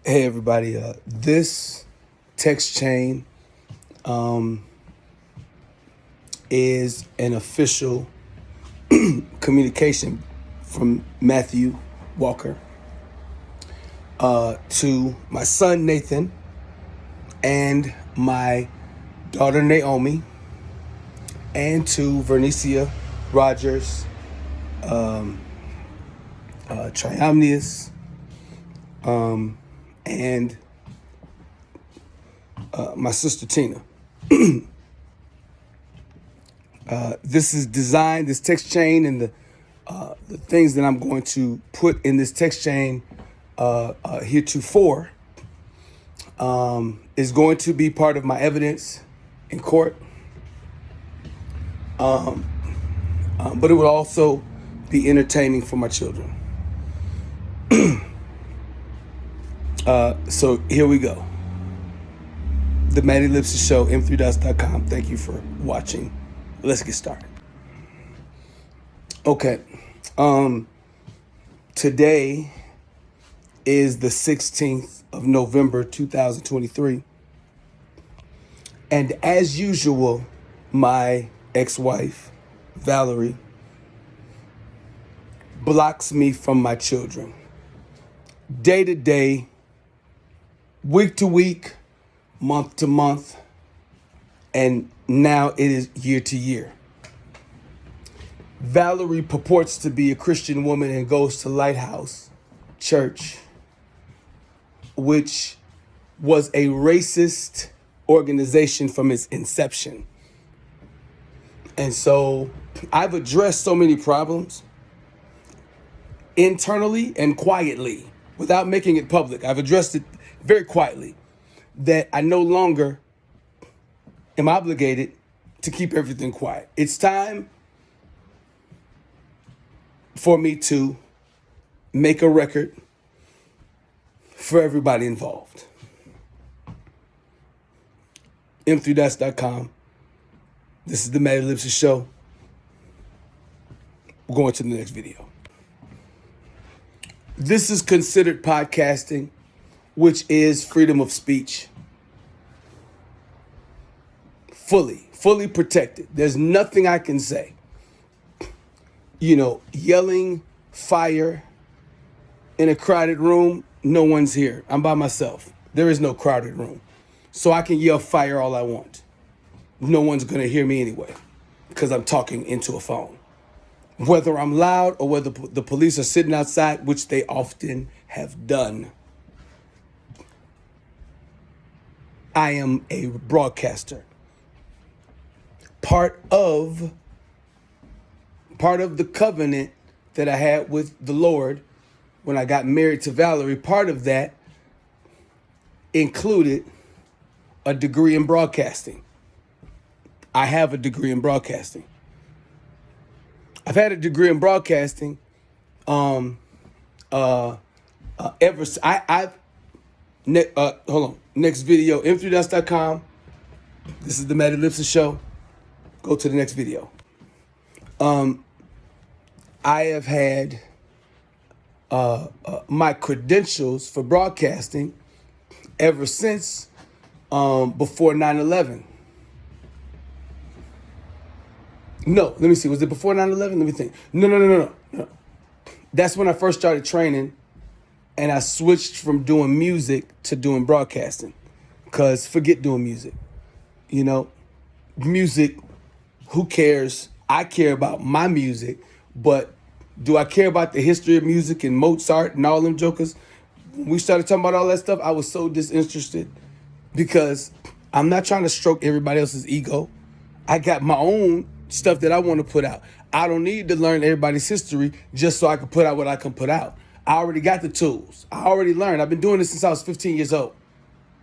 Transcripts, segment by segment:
Hey everybody, this text chain is an official communication from Matthew Walker to my son Nathan and my daughter Naomi, and to Vernecia Rogers, Triomnius, and my sister Tina. This text chain and the things that I'm going to put in this text chain heretofore is going to be part of my evidence in court. But it will also be entertaining for my children. So here we go. The Matt Ellipsis Show, m3dots.com. Thank you for watching. Let's get started. Okay. Today is the 16th of November, 2023. And as usual, my ex-wife, Valarie, blocks me from my children. Day to day, week to week, month to month, and now it is year to year. Valarie purports to be a Christian woman and goes to Lighthouse Church, which was a racist organization from its inception. And so I've addressed so many problems internally and quietly without making it public. I've addressed it very quietly that I no longer am obligated to keep everything quiet. It's time for me to make a record for everybody involved. m3dots.com. This is the Matt Ellipsis Show. We're going to the next video. This is considered podcasting, which is freedom of speech. Fully protected. There's nothing I can say. Yelling fire in a crowded room, no one's here. I'm by myself. There is no crowded room. So I can yell fire all I want. No one's going to hear me anyway because I'm talking into a phone. Whether I'm loud or whether the police are sitting outside, which they often have done. I am a broadcaster. Part of the covenant that I had with the Lord when I got married to Valarie, part of that included a degree in broadcasting. I have a degree in broadcasting. I've had a degree in broadcasting ever since hold on. Next video, m3dots.com. This is the Matt Ellipsis Show. Go to the next video. I have had my credentials for broadcasting ever since before 9/11. No, let me see. Was it before 9/11? Let me think. No. That's when I first started training, and I switched from doing music to doing broadcasting. Because forget doing music. Music, who cares? I care about my music, but do I care about the history of music and Mozart and all them jokers? When we started talking about all that stuff, I was so disinterested because I'm not trying to stroke everybody else's ego. I got my own stuff that I want to put out. I don't need to learn everybody's history just so I can put out what I can put out. I already got the tools. I already learned. I've been doing this since I was 15 years old.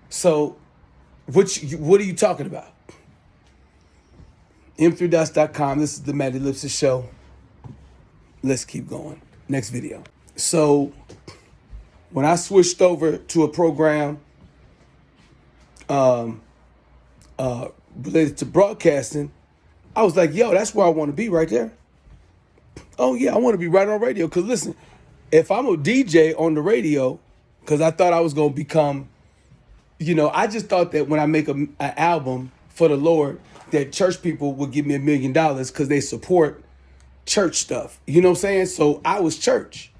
So what are you talking about? m3dots.com. This is the Matt Ellipsis Show. Let's keep going. Next video. So when I switched over to a program related to broadcasting, I was like, yo, that's where I want to be right there. Oh, yeah, I want to be right on radio. Because listen, if I'm a DJ on the radio, because I thought I was going to become, I just thought that when I make an album for the Lord, that church people would give me $1 million because they support church stuff. You know what I'm saying? So I was church.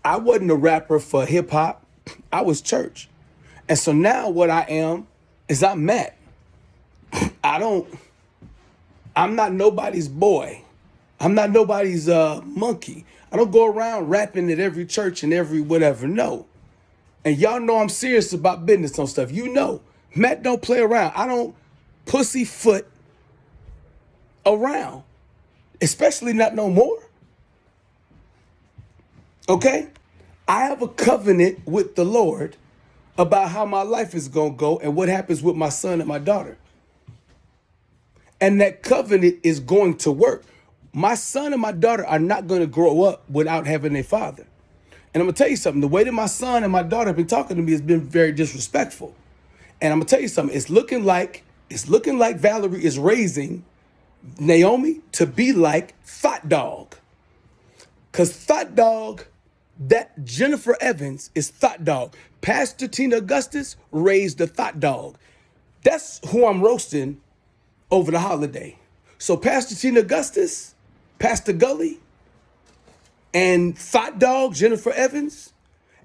I wasn't a rapper for hip hop. I was church. And so now what I am is I'm Matt. I'm not nobody's boy. I'm not nobody's monkey. I don't go around rapping at every church and every whatever. No. And y'all know I'm serious about business on stuff. Matt don't play around. I don't pussyfoot around, especially not no more. Okay? I have a covenant with the Lord about how my life is going to go and what happens with my son and my daughter. And that covenant is going to work. My son and my daughter are not going to grow up without having a father. And I'm going to tell you something. The way that my son and my daughter have been talking to me has been very disrespectful. And I'm going to tell you something. It's looking like Valarie is raising Naomi to be like Thought Dog. Because Thought Dog, that Jennifer Evans is Thought Dog. Pastor Tina Augustus raised the Thought Dog. That's who I'm roasting over the holiday. So Pastor Tina Augustus, Pastor Gully, and Thought Dog, Jennifer Evans,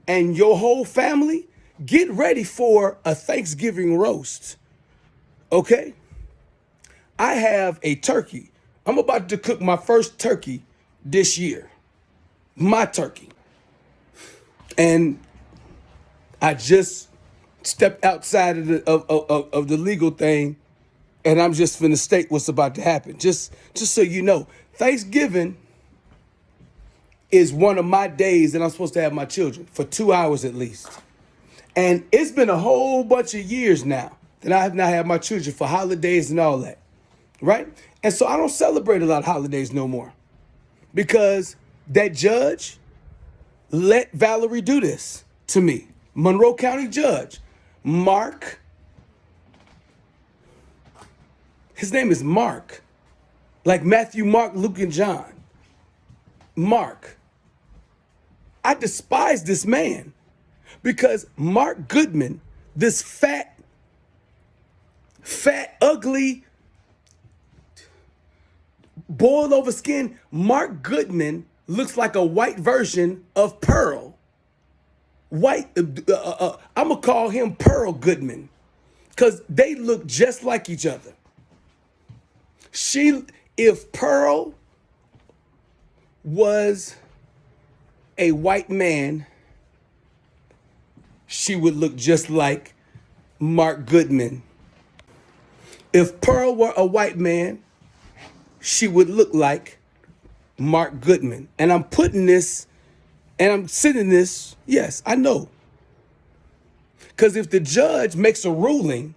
and your whole family, get ready for a Thanksgiving roast. Okay? I have a turkey. I'm about to cook my first turkey this year. My turkey. And I just stepped outside of the legal thing, and I'm just finna state what's about to happen. Just so you know, Thanksgiving is one of my days that I'm supposed to have my children for 2 hours at least. And it's been a whole bunch of years now that I have not had my children for holidays and all that, right? And so I don't celebrate a lot of holidays no more because that judge let Valarie do this to me. Monroe County judge, Mark. His name is Mark, like Matthew, Mark, Luke, and John. Mark. I despise this man because Mark Goodman, this fat, ugly, boiled over skin, Mark Goodman looks like a white version of Pearl. I'm going to call him Pearl Goodman because they look just like each other. If Pearl was a white man, she would look just like Mark Goodman. If Pearl were a white man, she would look like Mark Goodman. And I'm putting this, and I'm sending this, yes, I know. Because if the judge makes a ruling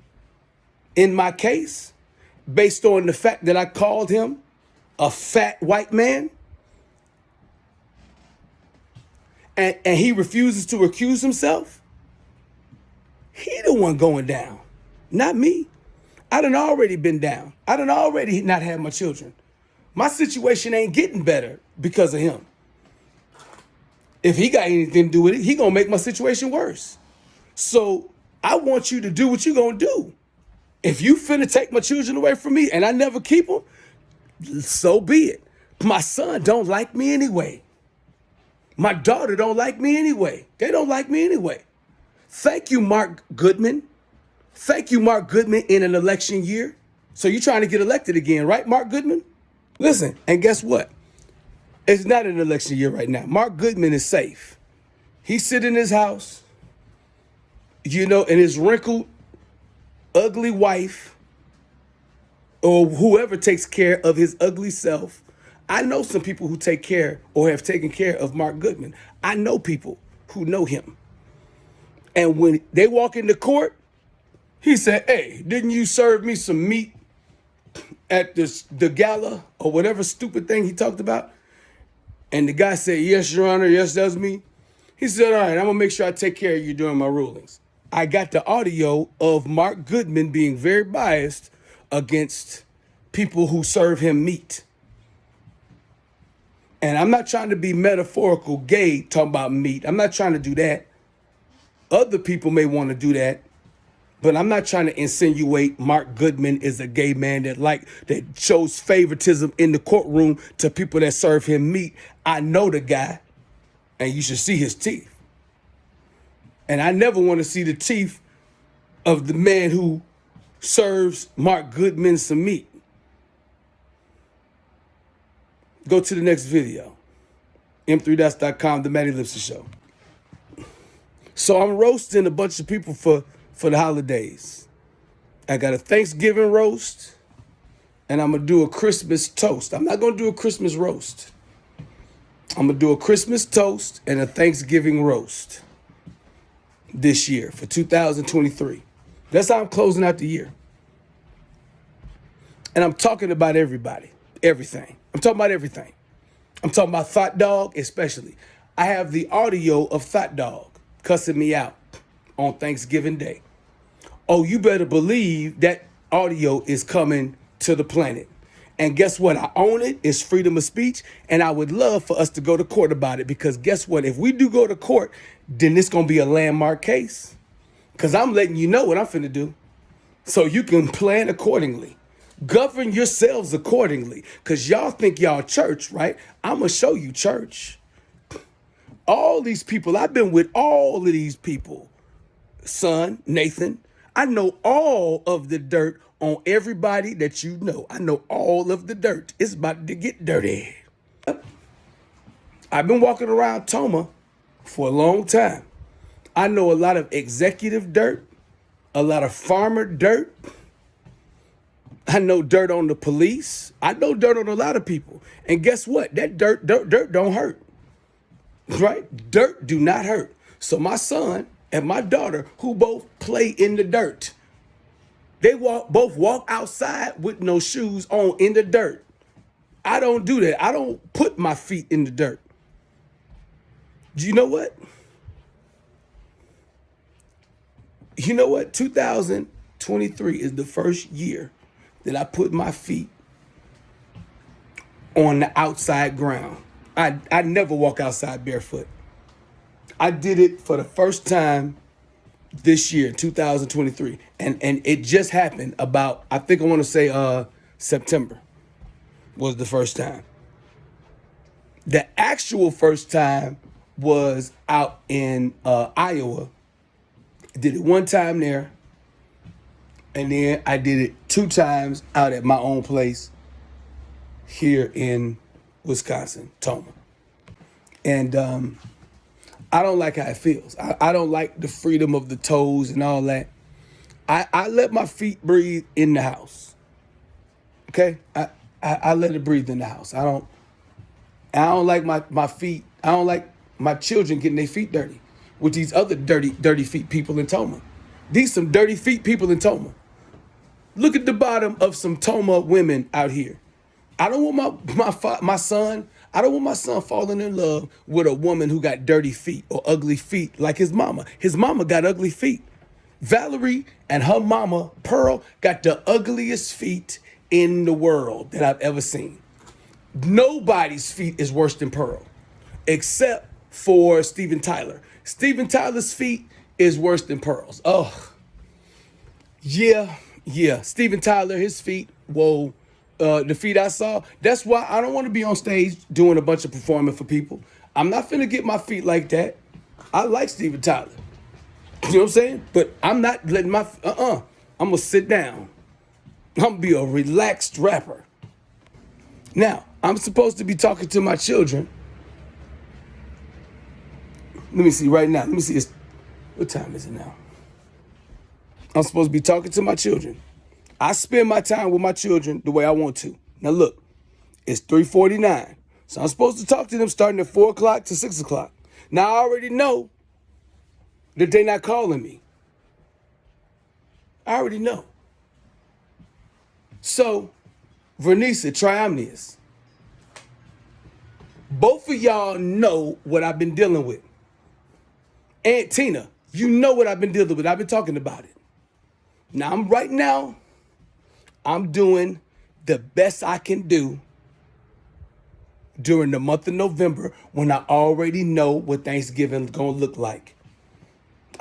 in my case, based on the fact that I called him a fat white man, and he refuses to recuse himself, he the one going down, not me. I done already been down. I done already not had my children. My situation ain't getting better because of him. If he got anything to do with it, he gonna make my situation worse. So I want you to do what you gonna do. If you finna take my children away from me and I never keep them, so be it. My son don't like me anyway. My daughter don't like me anyway. They don't like me anyway. Thank you, Mark Goodman. Thank you, Mark Goodman, in an election year. So you're trying to get elected again, right, Mark Goodman? Listen, and guess what? It's not an election year right now. Mark Goodman is safe. He's sitting in his house, and his wrinkled, ugly wife, or whoever takes care of his ugly self. I know some people who take care or have taken care of Mark Goodman. I know people who know him. And when they walk into court, he said, "Hey, didn't you serve me some meat at the gala," or whatever stupid thing he talked about? And the guy said, "Yes, Your Honor, yes, that's me." He said, "All right, I'm going to make sure I take care of you during my rulings." I got the audio of Mark Goodman being very biased against people who serve him meat. And I'm not trying to be metaphorical gay talking about meat. I'm not trying to do that. Other people may want to do that, but I'm not trying to insinuate Mark Goodman is a gay man that shows favoritism in the courtroom to people that serve him meat. I know the guy, and you should see his teeth. And I never want to see the teeth of the man who serves Mark Goodman some meat. Go to the next video. M3dots.com, the Matt Ellipsis Show. So I'm roasting a bunch of people for the holidays. I got a Thanksgiving roast, and I'm going to do a Christmas toast. I'm not going to do a Christmas roast. I'm going to do a Christmas toast and a Thanksgiving roast this year for 2023. That's how I'm closing out the year. And I'm talking about everybody, everything. I'm talking about everything. I'm talking about Thought Dog especially. I have the audio of Thought Dog cussing me out on Thanksgiving Day. Oh, you better believe that audio is coming to the planet. And guess what? I own it. It's freedom of speech. And I would love for us to go to court about it, because guess what? If we do go to court, then it's going to be a landmark case. Because I'm letting you know what I'm finna do. So you can plan accordingly. Govern yourselves accordingly. Because y'all think y'all church, right? I'm going to show you church. All these people, I've been with all of these people. Son, Nathan, I know all of the dirt on everybody that you know. I know all of the dirt. It's about to get dirty. I've been walking around Toma for a long time. I know a lot of executive dirt, a lot of farmer dirt. I know dirt on the police. I know dirt on a lot of people. And guess what? That dirt don't hurt. Right? Dirt do not hurt. So my son and my daughter, who both play in the dirt, they both walk outside with no shoes on in the dirt. I don't do that. I don't put my feet in the dirt. You know what? You know what? 2023 is the first year that I put my feet on the outside ground. I never walk outside barefoot. I did it for the first time this year, 2023. And it just happened about, I think I want to say September was the first time. The actual first time was out in Iowa. I did it one time there. And then I did it 2 times out at my own place here in Wisconsin, Toma. And I don't like how it feels. I don't like the freedom of the toes and all that. I let my feet breathe in the house. Okay? I let it breathe in the house. I don't like my feet. I don't like my children getting their feet dirty with these other dirty feet people in Toma. These some dirty feet people in Toma. Look at the bottom of some Toma women out here. I don't want my son. I don't want my son falling in love with a woman who got dirty feet or ugly feet like his mama. His mama got ugly feet. Valarie and her mama, Pearl, got the ugliest feet in the world that I've ever seen. Nobody's feet is worse than Pearl, except for Steven Tyler. Steven Tyler's feet is worse than Pearl's. Oh, yeah. Steven Tyler, his feet, whoa. The feet I saw, that's why I don't want to be on stage doing a bunch of performing for people. I'm not finna get my feet like that. I like Steven Tyler. You know what I'm saying? But I'm not letting my, I'm gonna sit down. I'm gonna be a relaxed rapper. Now, I'm supposed to be talking to my children. Let me see right now. Let me see, what time is it now? I'm supposed to be talking to my children. I spend my time with my children the way I want to. Now look, it's 3:49. So I'm supposed to talk to them starting at 4 o'clock to 6 o'clock. Now I already know that they're not calling me. I already know. So, Vernecia Triomnius, both of y'all know what I've been dealing with. Aunt Tina, you know what I've been dealing with. I've been talking about it. Now I'm doing the best I can do during the month of November when I already know what Thanksgiving is going to look like.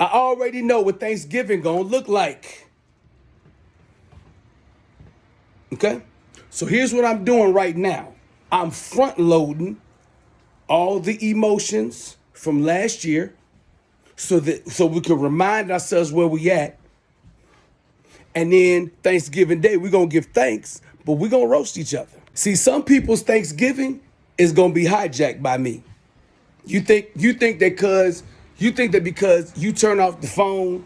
I already know what Thanksgiving gonna look like. Okay? So here's what I'm doing right now. I'm front loading all the emotions from last year so we can remind ourselves where we at. And then Thanksgiving Day, we're gonna give thanks, but we're gonna roast each other. See, some people's Thanksgiving is gonna be hijacked by me. You think that because you turn off the phone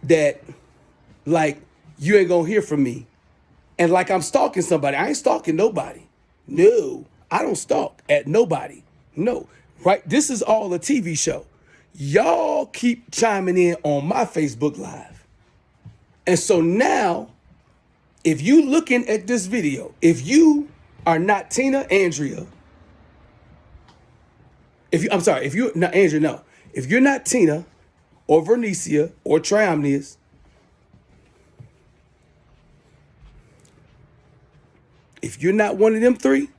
that like you ain't gonna hear from me. And like I'm stalking somebody. I ain't stalking nobody. No, I don't stalk at nobody. No, right? This is all a TV show. Y'all keep chiming in on my Facebook Live. And so now, if you looking at this video, if you are not Tina, Andrea, if you're not Andrea, no. If you're not Tina or Vernecia or Triomnius, if you're not one of them three,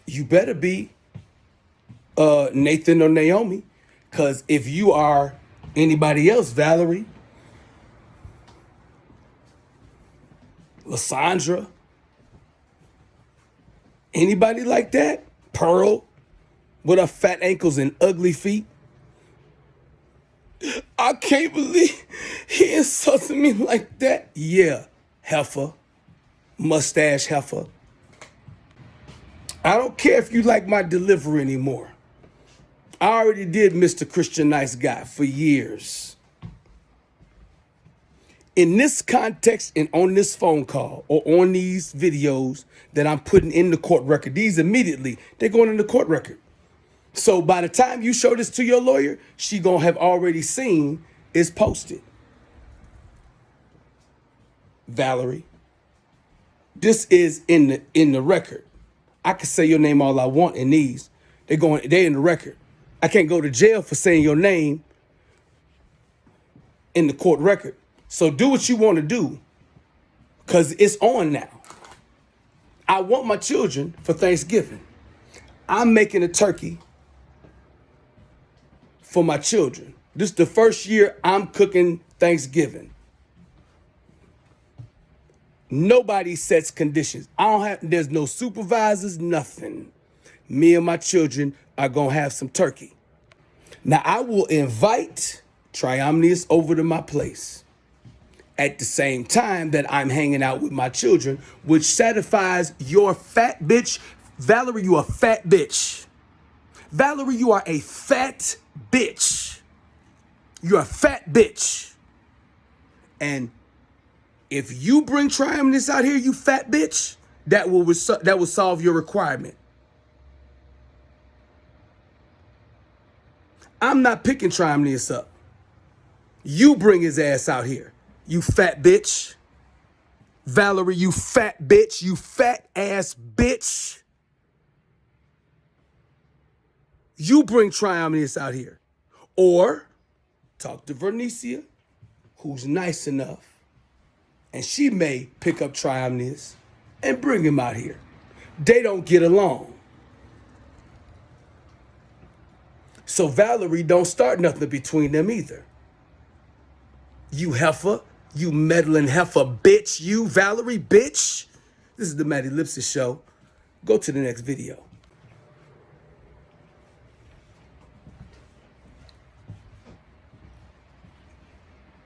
you better be Nathan or Naomi. Because if you are anybody else, Valarie, Lysandra, anybody like that, Pearl, with her fat ankles and ugly feet, I can't believe he insulted me like that. Yeah, heifer, mustache heifer. I don't care if you like my delivery anymore. I already did Mr. Christian Nice Guy for years. In this context and on this phone call or on these videos that I'm putting in the court record, these immediately, they're going in the court record. So by the time you show this to your lawyer, she gonna have already seen it's posted. Valarie, this is in the record. I can say your name all I want in these. They're in the record. I can't go to jail for saying your name in the court record. So do what you want to do, because it's on now. I want my children for Thanksgiving. I'm making a turkey for my children. This is the first year I'm cooking Thanksgiving. Nobody sets conditions. There's no supervisors, nothing. Me and my children are gonna have some turkey. Now I will invite Triomnius over to my place at the same time that I'm hanging out with my children, which satisfies your fat bitch. Valarie, you a fat bitch. Valarie, you are a fat bitch. You're a fat bitch. And if you bring Triomnius out here, you fat bitch, that will solve your requirement. I'm not picking Triomnius up. You bring his ass out here, you fat bitch. Valarie, you fat bitch, you fat ass bitch. You bring Triomnius out here. Or talk to Vernecia, who's nice enough, and she may pick up Triomnius and bring him out here. They don't get along. So Valarie, don't start nothing between them either. You heifer, you meddling heifer bitch, you Valarie bitch. This is the Matt Ellipsis Show. Go to the next video.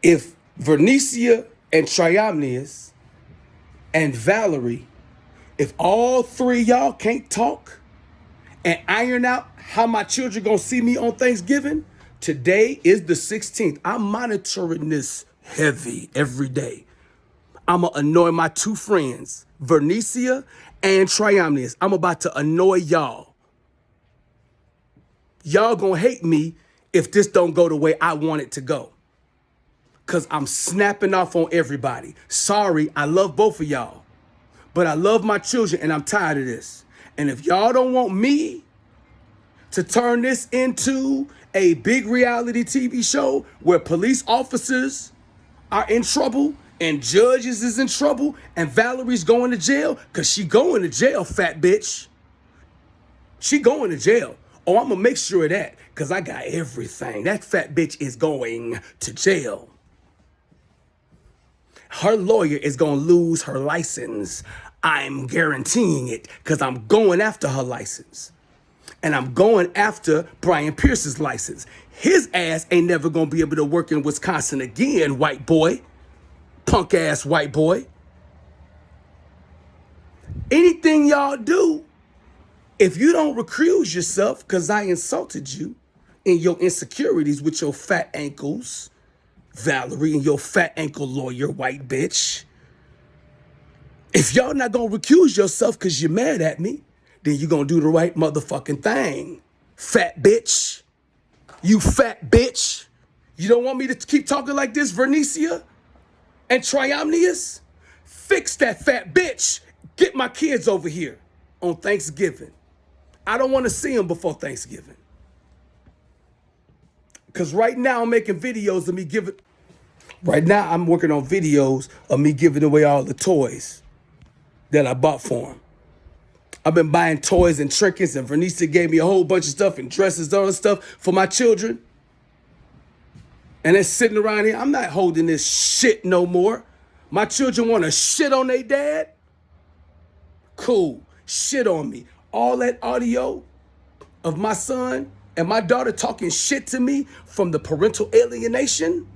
If Vernecia and Triomnius and Valarie, if all three of y'all can't talk and iron out how my children gonna see me on Thanksgiving, today is the 16th. I'm monitoring this heavy every day. I'm gonna annoy my two friends, Vernecia and Triomnius. I'm about to annoy y'all. Y'all gonna hate me if this don't go the way I want it to go. Because I'm snapping off on everybody. Sorry, I love both of y'all. But I love my children and I'm tired of this. And if y'all don't want me to turn this into a big reality TV show where police officers are in trouble and judges is in trouble and Valarie's going to jail, because she going to jail, fat bitch. She going to jail. Oh, I'm gonna make sure of that, because I got everything. That fat bitch is going to jail. Her lawyer is gonna lose her license. I'm guaranteeing it, because I'm going after her license. And I'm going after Brian Pierce's license. His ass ain't never gonna be able to work in Wisconsin again, white boy. Punk ass white boy. Anything y'all do, if you don't recuse yourself, because I insulted you in your insecurities with your fat ankles, Valarie, and your fat ankle lawyer, white bitch. If y'all not gonna recuse yourself because you're mad at me, then you gonna do the right motherfucking thing. Fat bitch. You fat bitch. You don't want me to keep talking like this, Vernecia and Triomnius? Fix that fat bitch. Get my kids over here on Thanksgiving. I don't want to see them before Thanksgiving. Because right now I'm making videos of me giving... Right now I'm working on videos of me giving away all the toys that I bought for them. I've been buying toys and trinkets, and Vernecia gave me a whole bunch of stuff and dresses and all this stuff for my children. And they're sitting around here. I'm not holding this shit no more. My children want to shit on their dad? Cool. Shit on me. All that audio of my son and my daughter talking shit to me from the parental alienation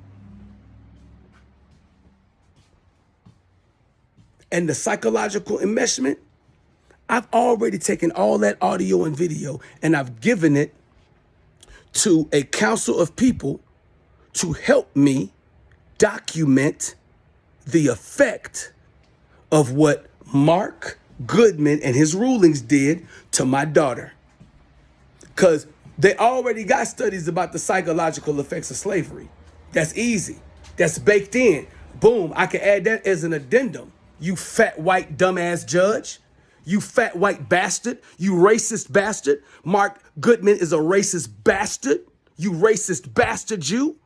and the psychological enmeshment, I've already taken all that audio and video and I've given it to a council of people to help me document the effect of what Mark Goodman and his rulings did to my daughter. Because they already got studies about the psychological effects of slavery. That's easy. That's baked in. Boom, I can add that as an addendum. You fat white dumbass judge. You fat white bastard. You racist bastard. Mark Goodman is a racist bastard. You racist bastard, you.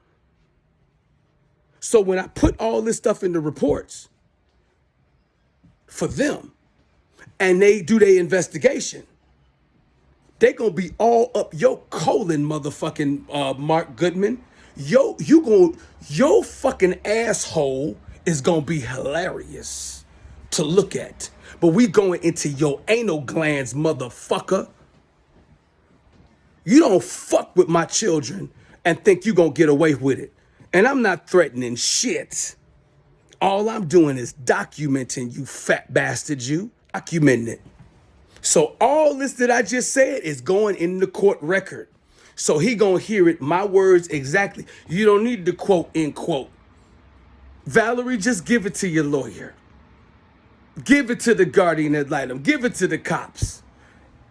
So when I put all this stuff in the reports for them and they do their investigation, they gonna be all up your colon, motherfucking Mark Goodman. Your fucking asshole is gonna be hilarious to look at. But we going into your anal glands, motherfucker. You don't fuck with my children and think you gonna get away with it. And I'm not threatening shit. All I'm doing is documenting, you fat bastard, you. Documenting it. So all this that I just said is going in the court record. So he gonna hear it, my words exactly. You don't need to quote, end quote. Valarie, just give it to your lawyer. Give it to the guardian ad litem. Give it to the cops.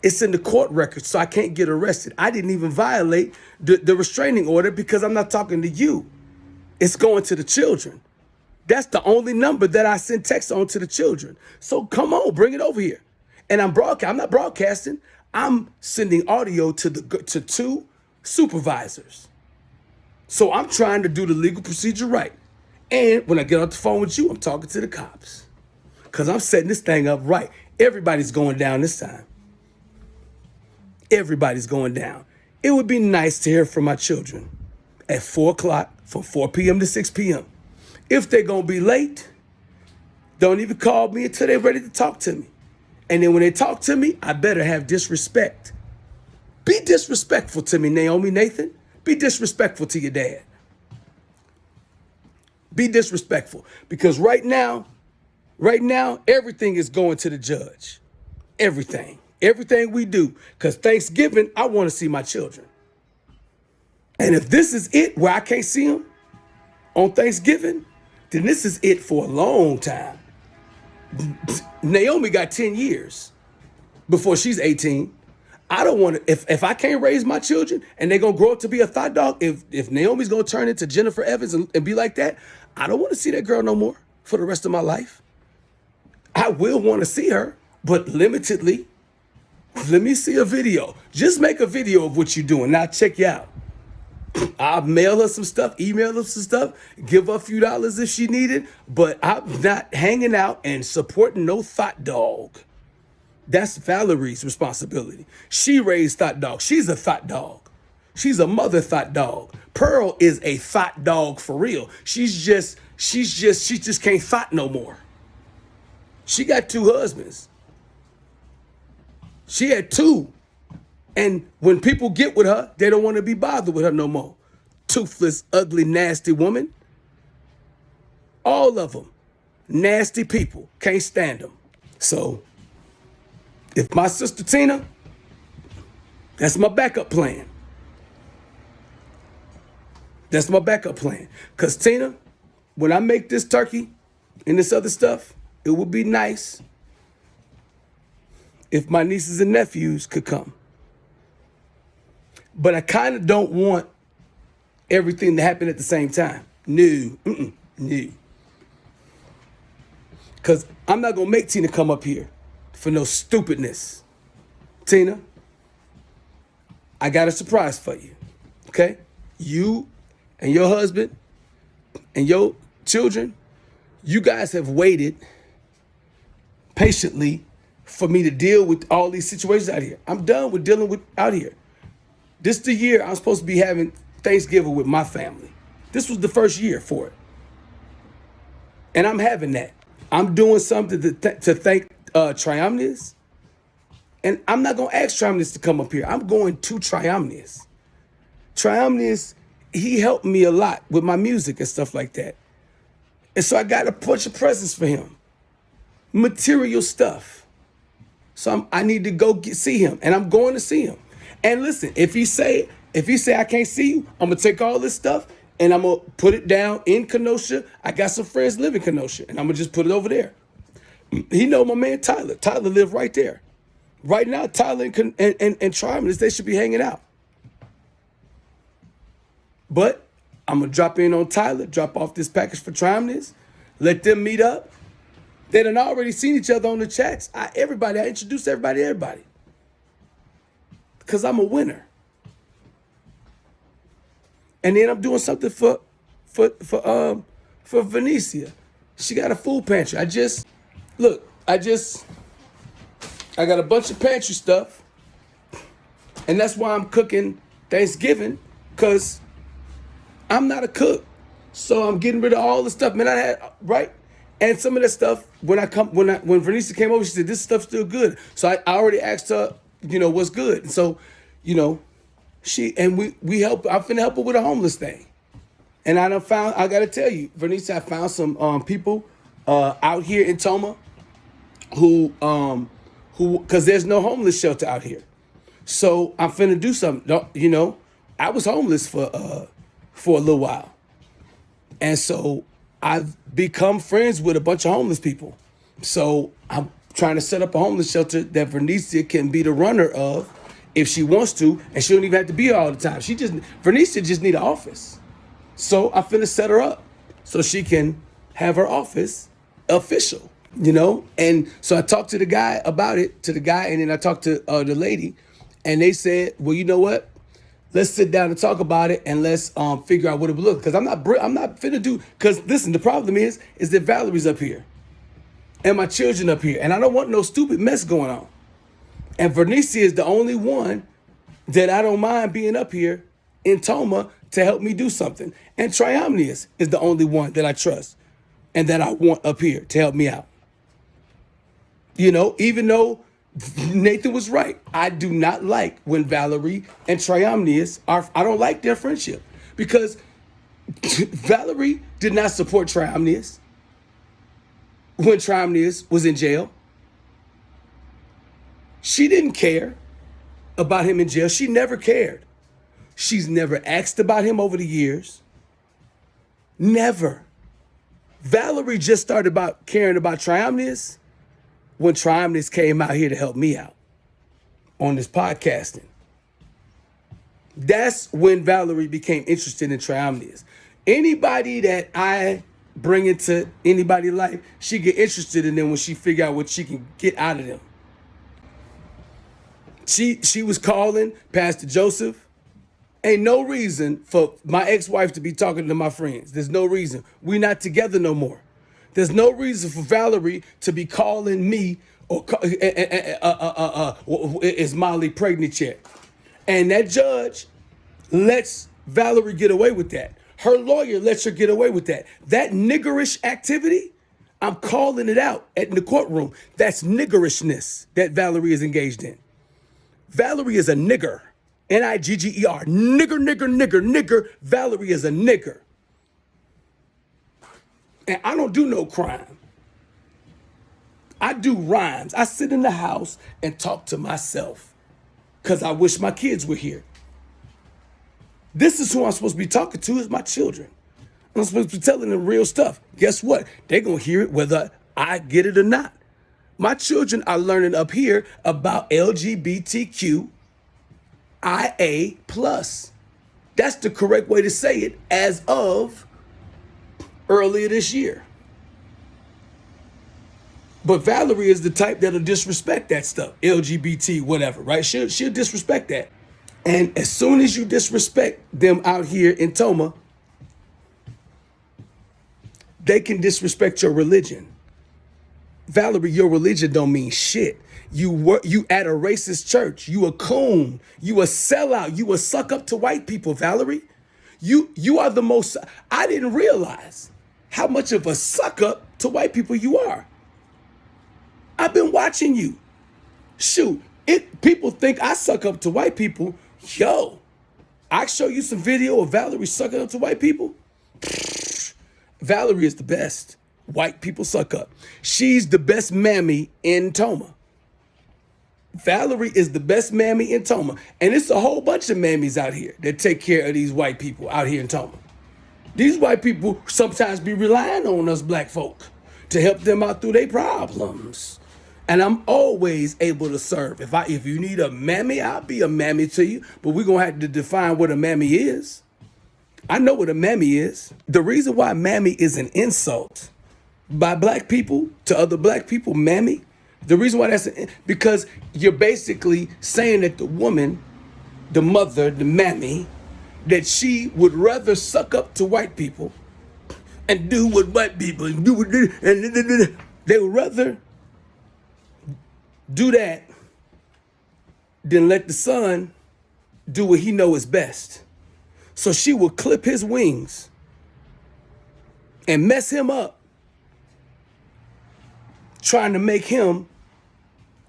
It's in the court record, so I can't get arrested. I didn't even violate the restraining order because I'm not talking to you. It's going to the children. That's the only number that I send text on to the children. So come on, bring it over here. And I'm not broadcasting. I'm sending audio to two supervisors. So I'm trying to do the legal procedure right. And when I get off the phone with you, I'm talking to the cops. Because I'm setting this thing up right. Everybody's going down this time. Everybody's going down. It would be nice to hear from my children at 4 o'clock from 4 p.m. to 6 p.m. If they're going to be late, don't even call me until they're ready to talk to me. And then when they talk to me, I better have disrespect. Be disrespectful to me, Naomi Nathan. Be disrespectful to your dad. Be disrespectful. Because right now, everything is going to the judge. Everything. Everything we do. Because Thanksgiving, I want to see my children. And if this is it where I can't see them on Thanksgiving, then this is it for a long time. Naomi got 10 years before she's 18. I don't want to, if I can't raise my children and they're going to grow up to be a thought dog, if Naomi's going to turn into Jennifer Evans and be like that, I don't want to see that girl no more for the rest of my life. I will want to see her, but limitedly. Let me see a video. Just make a video of what you're doing. Now check you out. I'll mail her some stuff, email her some stuff, give her a few dollars if she needed, but I'm not hanging out and supporting no thought dog. That's Valarie's responsibility. She raised thought dog. She's a thought dog. She's a mother thought dog. Pearl is a thought dog for real. She just can't thought no more. She got 2 husbands. She had 2. And when people get with her, they don't want to be bothered with her no more. Toothless, ugly, nasty woman. All of them. Nasty people. Can't stand them. So, if my sister Tina, that's my backup plan. That's my backup plan. Because Tina, when I make this turkey and this other stuff, it would be nice if my nieces and nephews could come. But I kind of don't want everything to happen at the same time. No. Because I'm not going to make Tina come up here for no stupidness. Tina, I got a surprise for you. Okay? You and your husband and your children, you guys have waited patiently for me to deal with all these situations out here. I'm done with dealing with out here. This is the year I'm supposed to be having Thanksgiving with my family. This was the first year for it. And I'm having that. I'm doing something to thank Triomnius. And I'm not going to ask Triomnius to come up here. I'm going to Triomnius. Triomnius, he helped me a lot with my music and stuff like that. And so I got a bunch of presents for him. Material stuff. So I need to go see him. And I'm going to see him. And listen, if he say I can't see you, I'm gonna take all this stuff and I'm gonna put it down in Kenosha. I got some friends live in Kenosha, and I'm gonna just put it over there. He know my man Tyler. Tyler live right there. Right now, Tyler and Triomnius, they should be hanging out. But I'm gonna drop in on Tyler, drop off this package for Triomnius, let them meet up. They done already seen each other on the chats. I introduced everybody to everybody. Because I'm a winner. And then I'm doing something for Vernecia. She got a food pantry. I got a bunch of pantry stuff. And that's why I'm cooking Thanksgiving, because I'm not a cook. So I'm getting rid of all the stuff. Man, I had, right? And some of that stuff, when Vernecia came over, she said, this stuff's still good. So I already asked her, what's good. And so, we help. I'm finna help her with a homeless thing. And I gotta tell you, Vernecia, I found some people out here in Tomah who, cause there's no homeless shelter out here. So I'm finna do something. I was homeless for a little while. And so I've become friends with a bunch of homeless people. So I'm trying to set up a homeless shelter that Vernecia can be the runner of if she wants to, and she don't even have to be here all the time. Vernecia just need an office. So I'm finna set her up so she can have her office official, And so I talked to the guy about it, and then I talked to the lady, and they said, well, you know what? Let's sit down and talk about it, and let's figure out what it would look. Because I'm not finna do. Because listen, the problem is that Valarie's up here, and my children up here, and I don't want no stupid mess going on. And Vernecia is the only one that I don't mind being up here in Tomah to help me do something. And Triomnius is the only one that I trust and that I want up here to help me out. Even though Nathan was right, I do not like when Valarie and Triomnius I don't like their friendship, because Valarie did not support Triomnius when Triomnius was in jail. She didn't care about him in jail. She never cared. She's never asked about him over the years. Never. Valarie just started caring about Triomnius when Triomnius came out here to help me out on this podcasting. That's when Valarie became interested in Triomnius. Anybody that I bring into anybody's life, she get interested in them when she figure out what she can get out of them. She was calling Pastor Joseph. Ain't no reason for my ex-wife to be talking to my friends. There's no reason. We're not together no more. There's no reason for Valarie to be calling me Or is Molly pregnant yet? And that judge lets Valarie get away with that. Her lawyer lets her get away with that. That niggerish activity, I'm calling it out in the courtroom. That's niggerishness that Valarie is engaged in. Valarie is a nigger. Nigger. Nigger, nigger, nigger, nigger. Valarie is a nigger. And I don't do no crime. I do rhymes. I sit in the house and talk to myself because I wish my kids were here. This is who I'm supposed to be talking to, is my children. I'm supposed to be telling them real stuff. Guess what? They're going to hear it whether I get it or not. My children are learning up here about LGBTQIA+. That's the correct way to say it as of earlier this year. But Valarie is the type that'll disrespect that stuff, LGBT, whatever, right? She'll disrespect that. And as soon as you disrespect them out here in Toma, they can disrespect your religion. Valarie, your religion don't mean shit. You at a racist church. You a coon. You a sellout. You a suck up to white people, Valarie. You are the most. I didn't realize how much of a suck up to white people you are. I've been watching you. Shoot, people think I suck up to white people. Yo, I show you some video of Valarie sucking up to white people. Valarie is the best. White people suck up. She's the best mammy in Toma. Valarie is the best mammy in Toma. And it's a whole bunch of mammies out here that take care of these white people out here in Toma. These white people sometimes be relying on us black folk to help them out through their problems. And I'm always able to serve. If you need a mammy, I'll be a mammy to you. But we're going to have to define what a mammy is. I know what a mammy is. The reason why mammy is an insult by black people to other black people, mammy, the reason why because you're basically saying that the woman, the mother, the mammy, that she would rather suck up to white people and do what white people do, and they would rather do that than let the son do what he know is best. So she will clip his wings and mess him up, trying to make him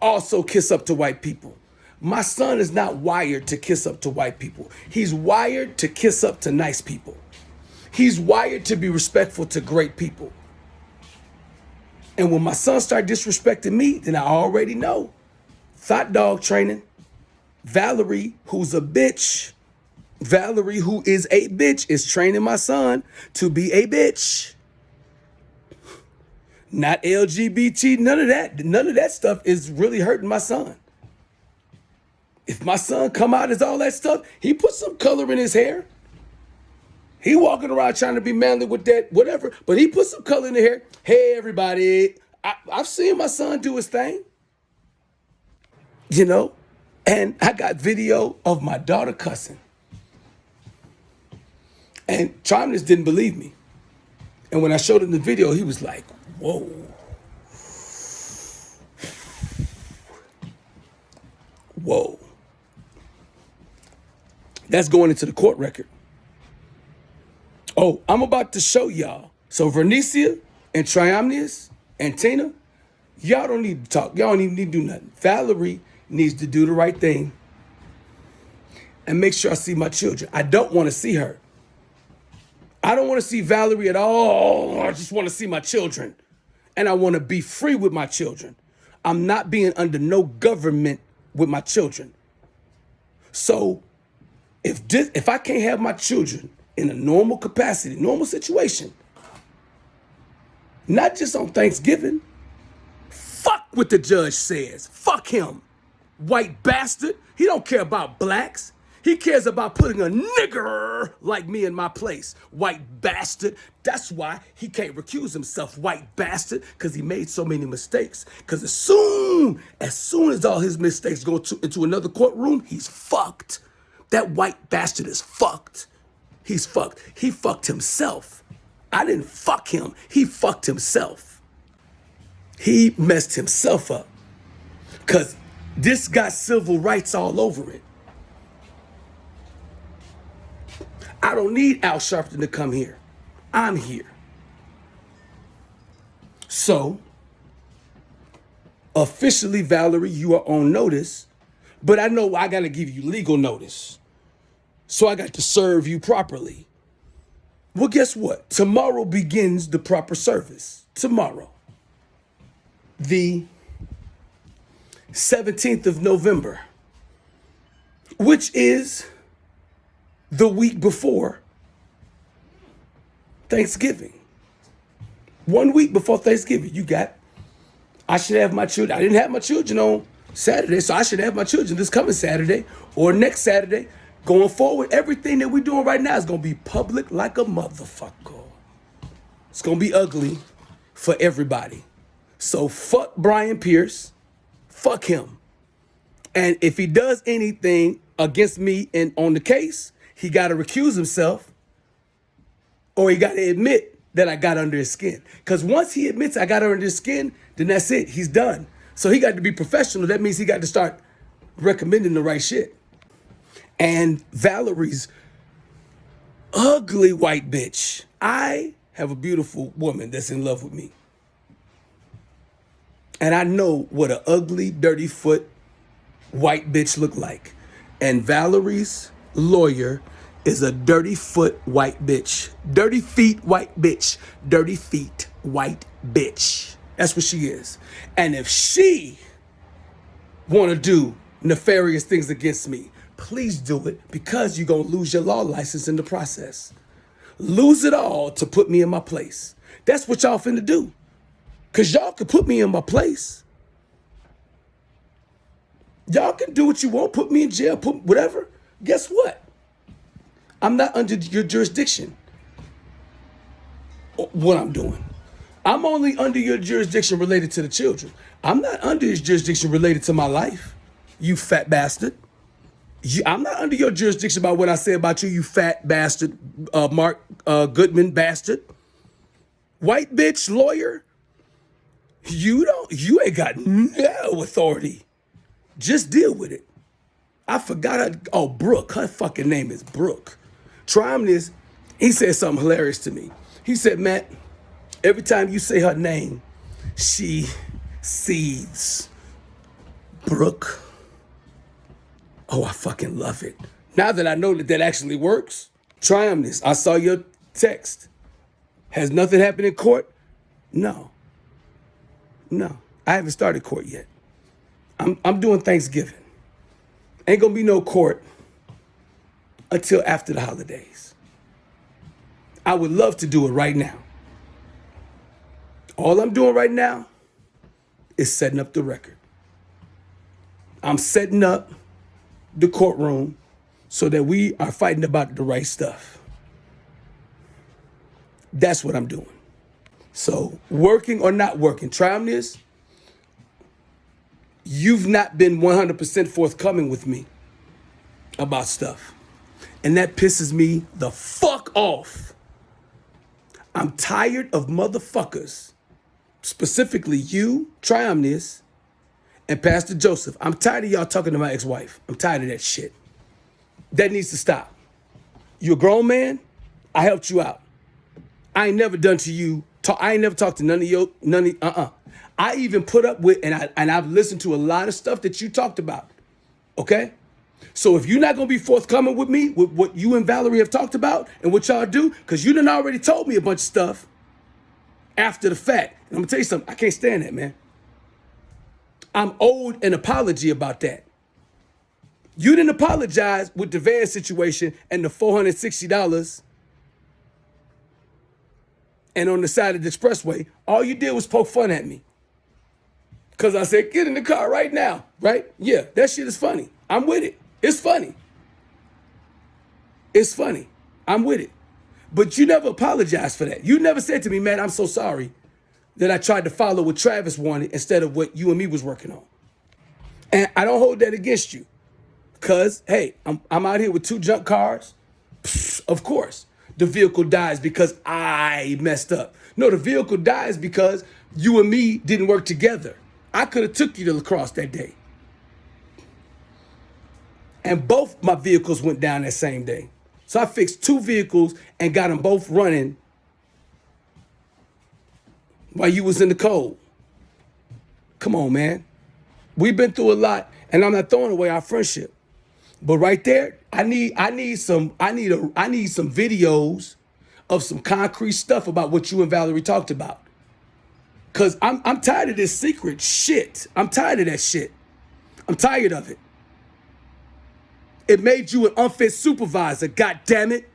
also kiss up to white people. My son is not wired to kiss up to white people. He's wired to kiss up to nice people. He's wired to be respectful to great people. And when my son start disrespecting me, then I already know. Thought dog training. Valarie, who's a bitch. Valarie, who is a bitch, is training my son to be a bitch. Not LGBT, none of that. None of that stuff is really hurting my son. If my son come out as all that stuff, he put some color in his hair. He walking around trying to be manly with that, whatever, but he put some color in the hair. Hey, everybody, I've seen my son do his thing, you know, and I got video of my daughter cussing. And Triomnius didn't believe me. And when I showed him the video, he was like, whoa. Whoa. That's going into the court record. Oh, I'm about to show y'all. So Vernecia and Triomnius and Tina, y'all don't need to talk. Y'all don't even need to do nothing. Valarie needs to do the right thing and make sure I see my children. I don't want to see her. I don't want to see Valarie at all. I just want to see my children. And I want to be free with my children. I'm not being under no government with my children. So if I can't have my children in a normal capacity, normal situation, not just on Thanksgiving, fuck what the judge says. Fuck him. White bastard. He don't care about blacks. He cares about putting a nigger like me in my place. White bastard. That's why he can't recuse himself, white bastard, because he made so many mistakes. Because as soon as all his mistakes go into another courtroom, he's fucked. That white bastard is fucked. He's fucked. He fucked himself. I didn't fuck him. He fucked himself. He messed himself up. Because this got civil rights all over it. I don't need Al Sharpton to come here. I'm here. So, officially, Valarie, you are on notice, but I know I got to give you legal notice. So I got to serve you properly. Well, guess what? Tomorrow begins the proper service. Tomorrow. The 17th of November, which is the week before Thanksgiving. 1 week before Thanksgiving, I should have my children. I didn't have my children on Saturday, so I should have my children this coming Saturday or next Saturday. Going forward, everything that we're doing right now is going to be public like a motherfucker. It's going to be ugly for everybody. So fuck Brian Pierce. Fuck him. And if he does anything against me and on the case, he got to recuse himself, or he got to admit that I got under his skin. Because once he admits I got under his skin, then that's it. He's done. So he got to be professional. That means he got to start recommending the right shit. And Valarie's ugly white bitch. I have a beautiful woman that's in love with me. And I know what an ugly, dirty foot white bitch look like. And Valarie's lawyer is a dirty foot white bitch. Dirty feet white bitch. Dirty feet white bitch. That's what she is. And if she want to do nefarious things against me, please do it, because you're going to lose your law license in the process. Lose it all to put me in my place. That's what y'all finna do. Because y'all can put me in my place. Y'all can do what you want, put me in jail, put whatever. Guess what? I'm not under your jurisdiction. What I'm doing. I'm only under your jurisdiction related to the children. I'm not under his jurisdiction related to my life, you fat bastard. I'm not under your jurisdiction about what I say about you, you fat bastard, Mark Goodman bastard. White bitch lawyer. You ain't got no authority. Just deal with it. I forgot Brooke. Her fucking name is Brooke. Triomnius, he said something hilarious to me. He said, Matt, every time you say her name, she seethes. Brooke. Oh, I fucking love it. Now that I know that actually works, Triomnius, I saw your text. Has nothing happened in court? No. I haven't started court yet. I'm doing Thanksgiving. Ain't gonna be no court until after the holidays. I would love to do it right now. All I'm doing right now is setting up the record. I'm setting up the courtroom so that we are fighting about the right stuff. That's what I'm doing. So, working or not working, Triomnius, you've not been 100% forthcoming with me about stuff. And that pisses me the fuck off. I'm tired of motherfuckers, specifically you, Triomnius, and Pastor Joseph. I'm tired of y'all talking to my ex-wife. I'm tired of that shit. That needs to stop. You're a grown man. I helped you out. I ain't never done to you. I ain't never talked to none of I even put up with, and I've listened to a lot of stuff that you talked about. Okay? So if you're not gonna be forthcoming with me, with what you and Valarie have talked about and what y'all do, because you done already told me a bunch of stuff after the fact. And I'm gonna tell you something, I can't stand that, man. I'm owed an apology about that. You didn't apologize with the van situation and the $460 and on the side of the expressway. All you did was poke fun at me. Because I said, get in the car right now, right? Yeah, that shit is funny. I'm with it. It's funny. It's funny. I'm with it. But you never apologized for that. You never said to me, man, I'm so sorry that I tried to follow what Travis wanted instead of what you and me was working on. And I don't hold that against you. Because, hey, I'm out here with 2 junk cars. Pfft, of course, the vehicle dies because I messed up. No, the vehicle dies because you and me didn't work together. I could have took you to lacrosse that day. And both my vehicles went down that same day. So I fixed 2 vehicles and got them both running while you was in the cold. Come on, man. We've been through a lot, and I'm not throwing away our friendship. But right there, I need some videos of some concrete stuff about what you and Valarie talked about. Cause I'm tired of this secret shit. I'm tired of that shit. I'm tired of it. It made you an unfit supervisor, god damn it.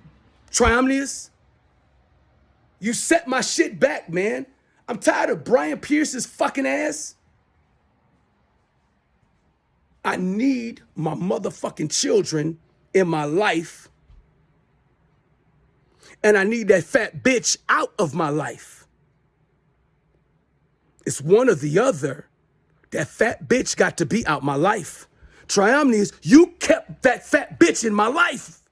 Triomnius. You set my shit back, man. I'm tired of Brian Pierce's fucking ass. I need my motherfucking children in my life. And I need that fat bitch out of my life. It's one or the other. That fat bitch got to be out my life. Triomnius, you kept that fat bitch in my life.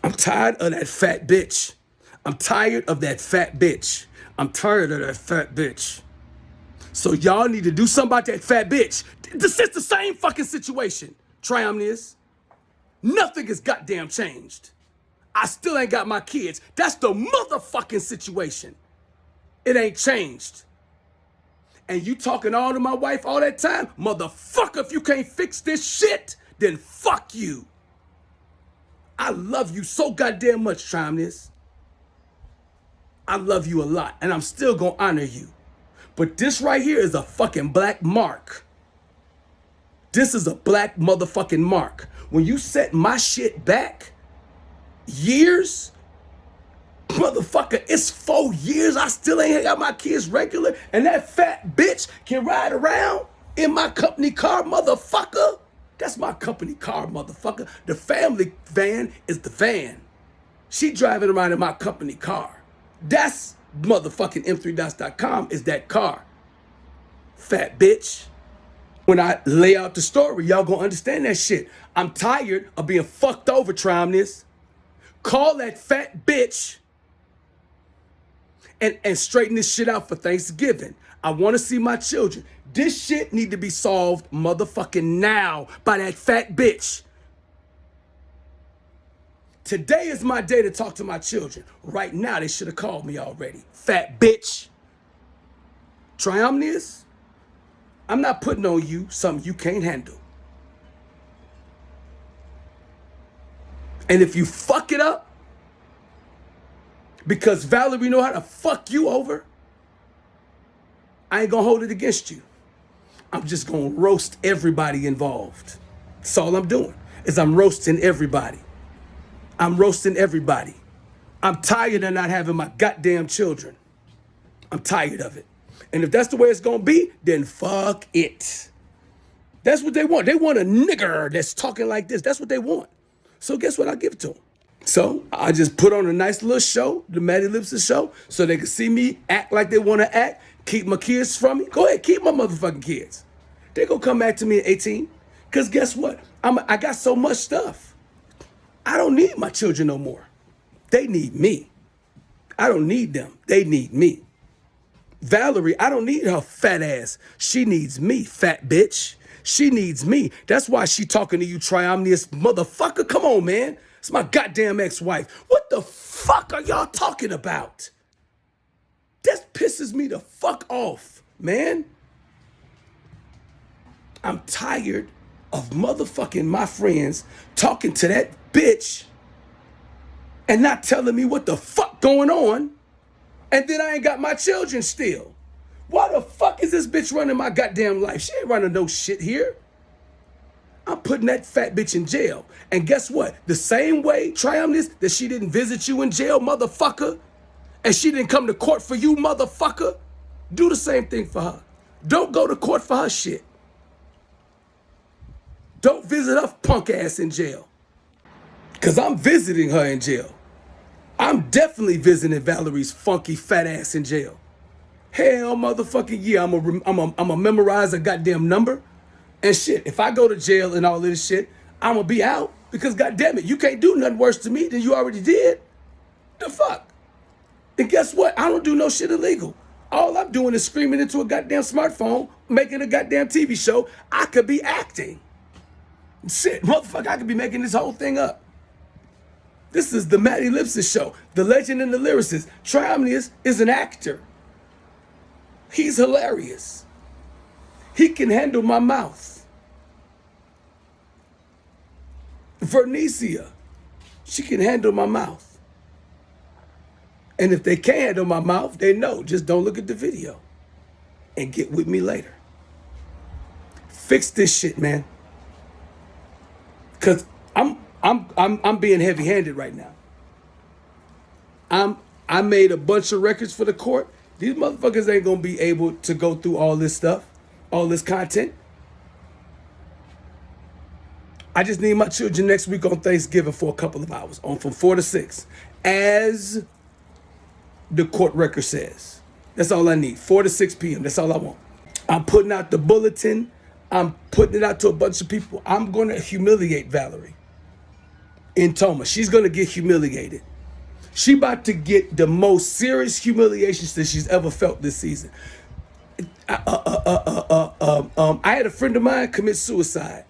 I'm tired of that fat bitch. I'm tired of that fat bitch. I'm tired of that fat bitch. So y'all need to do something about that fat bitch. This is the same fucking situation, Triomnius. Nothing is goddamn changed. I still ain't got my kids. That's the motherfucking situation. It ain't changed. And you talking all to my wife all that time? Motherfucker, if you can't fix this shit, then fuck you. I love you so goddamn much, Triomnius. I love you a lot, and I'm still gonna honor you. But this right here is a fucking black mark. This is a black motherfucking mark. When you set my shit back years, motherfucker, it's 4 years. I still ain't got my kids regular. And that fat bitch can ride around in my company car, motherfucker. That's my company car, motherfucker. The family van is the van. She driving around in my company car. That's motherfucking m3dots.com is that car. Fat bitch. When I lay out the story, y'all gonna understand that shit. I'm tired of being fucked over, Triomnius. Call that fat bitch and straighten this shit out for Thanksgiving. I want to see my children. This shit need to be solved motherfucking now by that fat bitch. Today is my day to talk to my children. Right now, they should have called me already. Fat bitch. Triomnius, I'm not putting on you something you can't handle. And if you fuck it up, because Valarie know how to fuck you over, I ain't gonna hold it against you. I'm just gonna roast everybody involved. That's all I'm doing, is I'm roasting everybody. I'm roasting everybody. I'm tired of not having my goddamn children. I'm tired of it. And if that's the way it's gonna be, then fuck it. That's what they want. They want a nigger that's talking like this. That's what they want. So guess what? I'll give it to them. So I just put on a nice little show, the Matt Ellipsis Show, so they can see me act like they want to act, keep my kids from me. Go ahead, keep my motherfucking kids. They gonna come back to me at 18. Because guess what? I got so much stuff. I don't need my children no more. They need me. I don't need them. They need me. Valarie, I don't need her fat ass. She needs me, fat bitch. She needs me. That's why she talking to you, Triomnius motherfucker. Come on, man. It's my goddamn ex-wife. What the fuck are y'all talking about? That pisses me the fuck off, man. I'm tired of motherfucking my friends talking to that bitch and not telling me what the fuck going on. And then I ain't got my children still. Why the fuck is this bitch running my goddamn life? She ain't running no shit here. I'm putting that fat bitch in jail. And guess what? The same way, Triomnius, that she didn't visit you in jail, motherfucker, and she didn't come to court for you, motherfucker, do the same thing for her. Don't go to court for her shit. Don't visit her punk ass in jail. Because I'm visiting her in jail. I'm definitely visiting Valarie's funky fat ass in jail. Hell motherfucking yeah, I'm a memorize a goddamn number. And shit, if I go to jail and all of this shit, I'm gonna be out. Because goddamn it, you can't do nothing worse to me than you already did. The fuck? And guess what? I don't do no shit illegal. All I'm doing is screaming into a goddamn smartphone, making a goddamn TV show. I could be acting. Shit, motherfucker, I could be making this whole thing up. This is the Matt Ellipsis Show, the legend and the lyricist. Triomnius is an actor. He's hilarious. He can handle my mouth. Vernecia, she can handle my mouth. And if they can't handle my mouth, they know. Just don't look at the video and get with me later. Fix this shit, man. Cause I'm being heavy-handed right now. I made a bunch of records for the court. These motherfuckers ain't gonna be able to go through all this stuff, all this content. I just need my children next week on Thanksgiving for a couple of hours, from 4 to 6, as the court record says. That's all I need, 4 to 6 p.m. That's all I want. I'm putting out the bulletin. I'm putting it out to a bunch of people. I'm gonna humiliate Valarie in Toma. She's gonna get humiliated. She about to get the most serious humiliations that she's ever felt this season. I had a friend of mine commit suicide.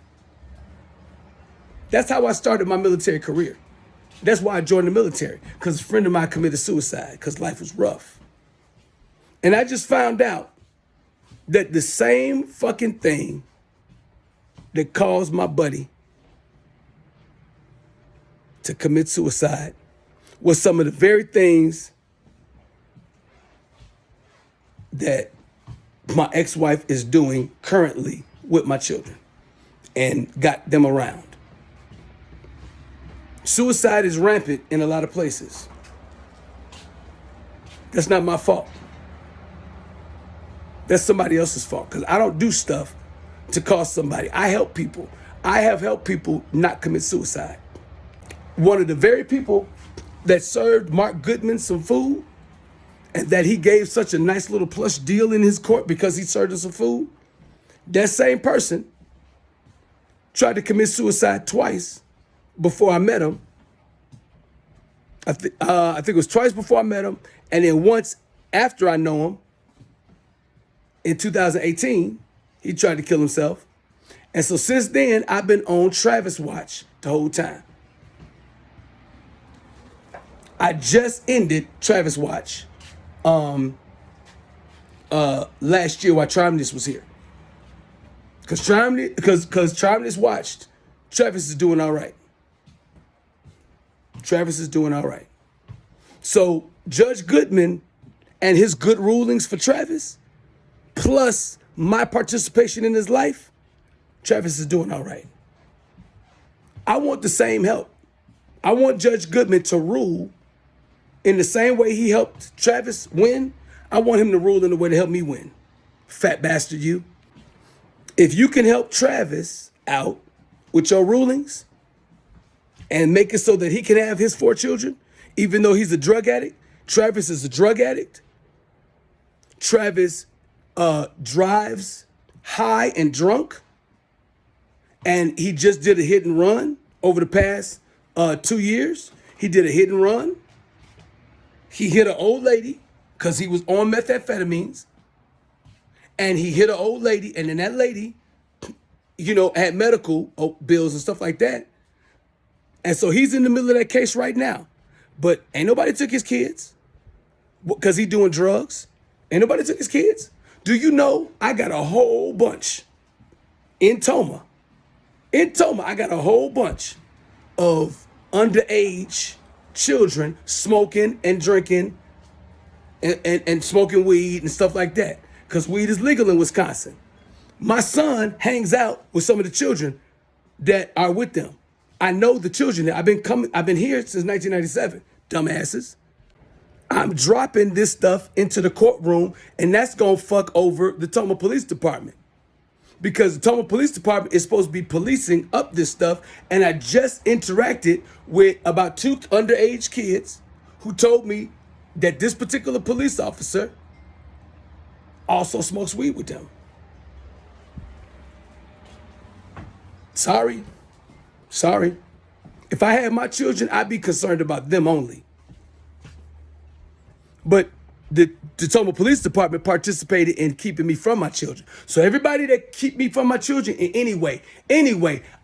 That's how I started my military career. That's why I joined the military, because a friend of mine committed suicide because life was rough. And I just found out that the same fucking thing that caused my buddy to commit suicide was some of the very things that my ex-wife is doing currently with my children and got them around. Suicide is rampant in a lot of places. That's not my fault. That's somebody else's fault, because I don't do stuff to cause somebody. I help people. I have helped people not commit suicide. One of the very people that served Mark Goodman some food and that he gave such a nice little plush deal in his court because he served him some food, that same person tried to commit suicide twice before I met him. I think it was twice before I met him, and then once after I know him, in 2018, he tried to kill himself. And so since then, I've been on Travis watch the whole time. I just ended Travis watch last year while Triomnius was here. Because Triomnius watched, Travis is doing all right. Travis is doing all right. So Judge Goodman and his good rulings for Travis, plus my participation in his life, Travis is doing all right. I want the same help. I want Judge Goodman to rule in the same way he helped Travis win. I want him to rule in the way to help me win. Fat bastard you. If you can help Travis out with your rulings and make it so that he can have his 4 children, even though he's a drug addict, Travis is a drug addict. Travis drives high and drunk, and he just did a hit and run over the past 2 years. He did a hit and run. He hit an old lady because he was on methamphetamines, and he hit an old lady, and then that lady, had medical bills and stuff like that. And so he's in the middle of that case right now. But ain't nobody took his kids because he doing drugs. Ain't nobody took his kids. Do you know I got a whole bunch in Toma? In Toma, I got a whole bunch of underage children smoking and drinking and smoking weed and stuff like that, because weed is legal in Wisconsin. My son hangs out with some of the children that are with them. I know the children. I've been here since 1997, dumbasses. I'm dropping this stuff into the courtroom, and that's gonna fuck over the Toma Police Department, because the Toma Police Department is supposed to be policing up this stuff. And I just interacted with about 2 underage kids who told me that this particular police officer also smokes weed with them. Sorry. If I had my children, I'd be concerned about them only. But the Toma Police Department participated in keeping me from my children. So everybody that keep me from my children in any way,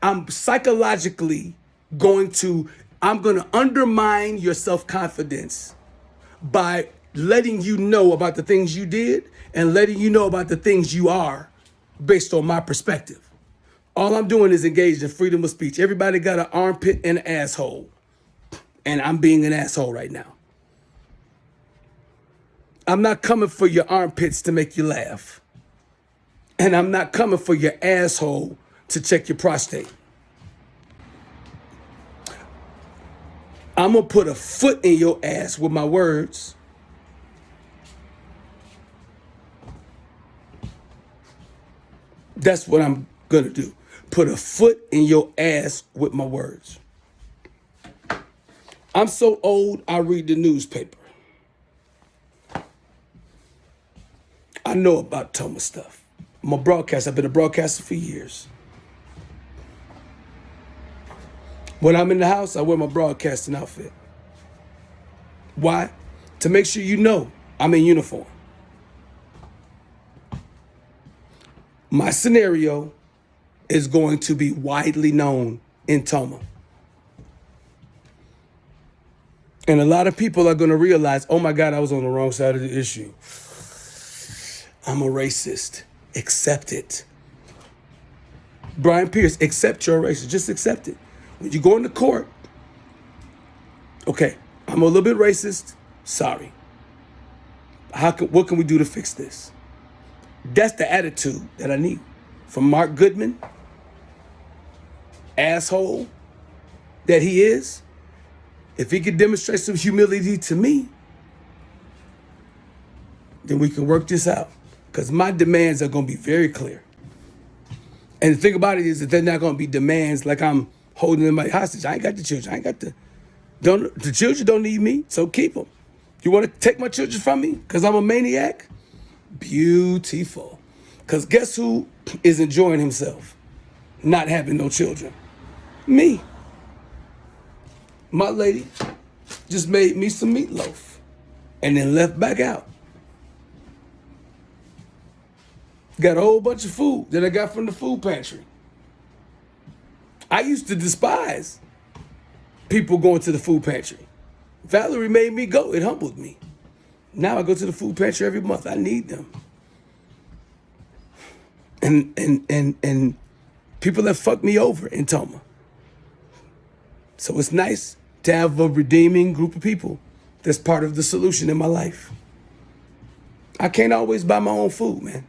I'm psychologically I'm going to undermine your self-confidence by letting you know about the things you did and letting you know about the things you are based on my perspective. All I'm doing is engaged in freedom of speech. Everybody got an armpit and an asshole. And I'm being an asshole right now. I'm not coming for your armpits to make you laugh. And I'm not coming for your asshole to check your prostate. I'm going to put a foot in your ass with my words. That's what I'm going to do. Put a foot in your ass with my words. I'm so old, I read the newspaper. I know about Toma stuff. I'm a broadcaster. I've been a broadcaster for years. When I'm in the house, I wear my broadcasting outfit. Why? To make sure you know I'm in uniform. My scenario is going to be widely known in Toma. And a lot of people are going to realize, oh my God, I was on the wrong side of the issue. I'm a racist. Accept it. Brian Pierce, accept you're a racist. Just accept it. When you go into court, okay, I'm a little bit racist. Sorry. What can we do to fix this? That's the attitude that I need from Mark Goodman, asshole that he is. If he could demonstrate some humility to me, then we can work this out. Because my demands are going to be very clear. And the thing about it is that they're not going to be demands like I'm holding anybody hostage. I ain't got the children. The children don't need me, so keep them. You want to take my children from me because I'm a maniac? Beautiful. Because guess who is enjoying himself not having no children? Me. My lady just made me some meatloaf and then left back out. Got a whole bunch of food that I got from the food pantry. I used to despise people going to the food pantry. Valarie made me go. It humbled me. Now I go to the food pantry every month. I need them. And people have fucked me over in Toma. So it's nice to have a redeeming group of people that's part of the solution in my life. I can't always buy my own food, man.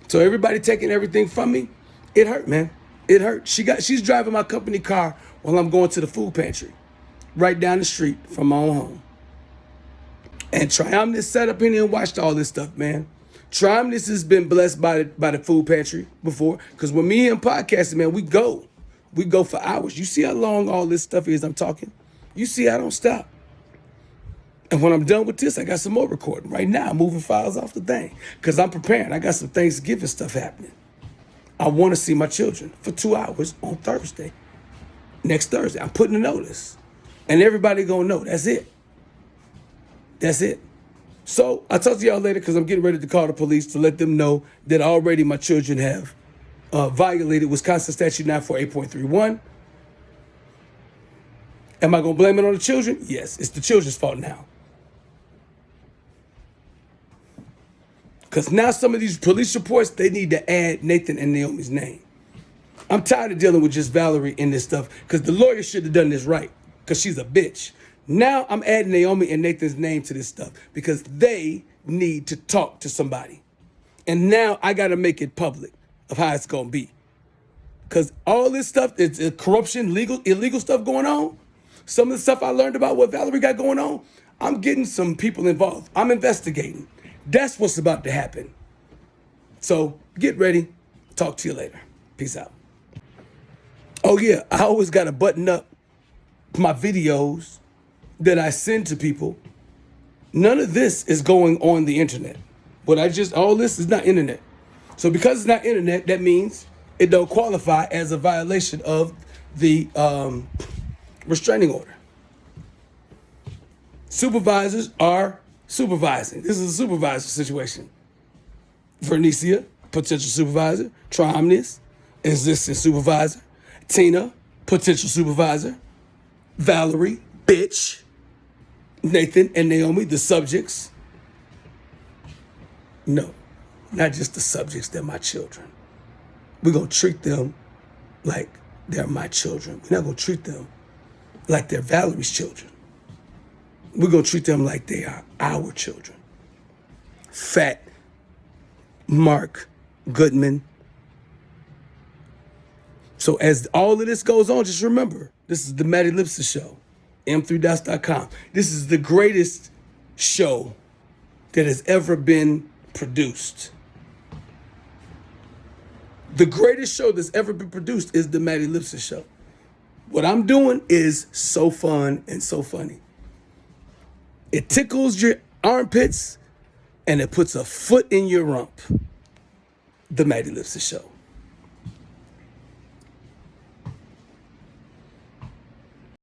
So everybody taking everything from me, it hurt, man. It hurt. She's driving my company car while I'm going to the food pantry, right down the street from my own home. And Triomnius sat up in here and watched all this stuff, man. Triomnius has been blessed by the food pantry before, because when me and podcasting, man, we go for hours. You see how long all this stuff is I'm talking? You see I don't stop. And when I'm done with this, I got some more recording. Right now, I'm moving files off the thing because I'm preparing. I got some Thanksgiving stuff happening. I want to see my children for 2 hours on Thursday. Next Thursday, I'm putting a notice. And everybody gonna know, that's it. That's it. So I'll talk to y'all later because I'm getting ready to call the police to let them know that already my children have violated Wisconsin Statute 948.31. Am I gonna blame it on the children? Yes, it's the children's fault now. Because now some of these police reports, they need to add Nathan and Naomi's name. I'm tired of dealing with just Valarie in this stuff because the lawyer should have done this right because she's a bitch. Now I'm adding Naomi and Nathan's name to this stuff because they need to talk to somebody. And now I got to make it public of how it's going to be. Because all this stuff, it's corruption, illegal stuff going on. Some of the stuff I learned about what Valarie got going on, I'm getting some people involved. I'm investigating. That's what's about to happen. So get ready. Talk to you later. Peace out. Oh yeah, I always got to button up my videos that I send to people. None of this is going on the internet. All this is not internet. So because it's not internet, that means it don't qualify as a violation of the restraining order. Supervisors are Supervising. This is a supervisor situation. Vernecia, potential supervisor. Triomnius, existing supervisor. Tina, potential supervisor. Valarie, bitch. Nathan and Naomi, the subjects. No, not just the subjects, they're my children. We're going to treat them like they're my children. We're not going to treat them like they're Valarie's children. We're going to treat them like they are our children. Fat Mark Goodman. So as all of this goes on, just remember, this is the Matt Ellipsis Show, m3dots.com. This is the greatest show that has ever been produced. The greatest show that's ever been produced is the Matt Ellipsis Show. What I'm doing is so fun and so funny. It tickles your armpits and it puts a foot in your rump. The Matt Ellipsis Show.